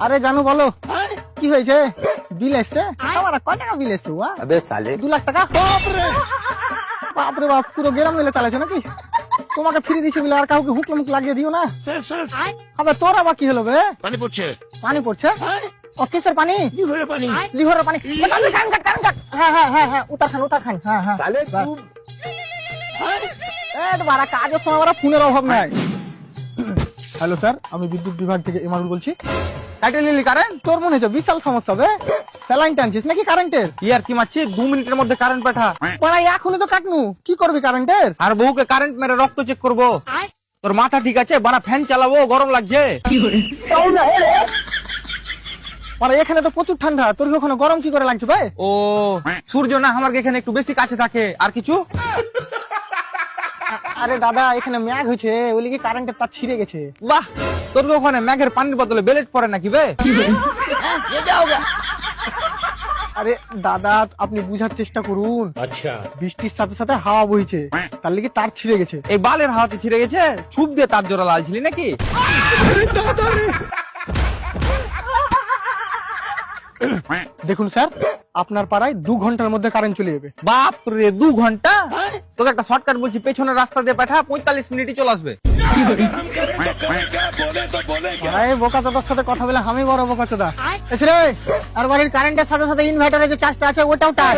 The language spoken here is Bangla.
আরে জানু বলো কি হয়েছে? বিল এসছে? আমার কয় টাকা বিল এসছে? 2 লাখ টাকা। বাপরে বাপ, পুরো গ্রাম মিলে চালাইছো নাকি? তোমাকে ফ্রি দিছি বলে আর কাউকে হুকলে মুখ লাগিয়ে দিও না। স্যার আবে তোর আবার কি হলো বে? পানি পড়ছে। পানি পড়ছে? ও কিসের পানি? লিভারের পানি। লিভারের পানি। হ্যাঁ উতার খান। হ্যাঁ তোমার কাজের সময় আমার ফোনের অভাব নাই। হ্যালো স্যার, আমি বিদ্যুৎ বিভাগ থেকে ইমানুল বলছি। কাটে নিলি কারেন্ট? তোর মনে হচ্ছে বিশাল সমস্যা বে। স্যালাইন টানছিস নাকি কারেন্টের? ইয়ার কি মারছিস? 2 মিনিটের মধ্যে কারেন্ট পাঠা। মানে এখনই তো কাটনু, কি করবি কারেন্টের? আর বউকে কারেন্ট মেরে রক্ত চেক করবো। তোর মাথা ঠিক আছে? বানা ফ্যান চালাবো, গরম লাগছে। মানে এখানে তো প্রচুর ঠান্ডা, তোর কি ওখানে গরম কি করে লাগছে ভাই? ও সূর্য না আমার এখানে একটু বেশি কাছে থাকে। আর কিছু? আরে দাদা, এখানে ম্যাগ হয়েছে, ওই লিগে কারেন্টের তার ছিঁড়ে গেছে। বাহ, তোর কি ওখানে ম্যাগের পানির বদলে বেলেট পড়ে নাকি বে? আরে দাদা, আপনি বুঝার চেষ্টা করুন। আচ্ছা বৃষ্টির সাথে সাথে হাওয়া বইছে, তার লিগে তার ছিঁড়ে গেছে। এই বালের হাওয়াতে ছিঁড়ে গেছে? ছুপ দিয়ে তার জোড়া লালছিলি নাকি? দেখুন স্যার, আপনার পাড়ায় 2 ঘন্টার মধ্যে কারেন্ট চলে যাবে। বাপ রে, 2 ঘন্টা? তোকে একটা শর্টকাট বলছি, পেছনের রাস্তা দিয়ে পাঠা, 45 মিনিটই চলে আসবে। আরে বোকা দাদার সাথে কথা বলে আমি বড় বোকা চোদা। এসরে আর বাড়ির কারেন্টের সাথে সাথে ইনভার্টারে যে চার্জটা আছে ওটাও টান।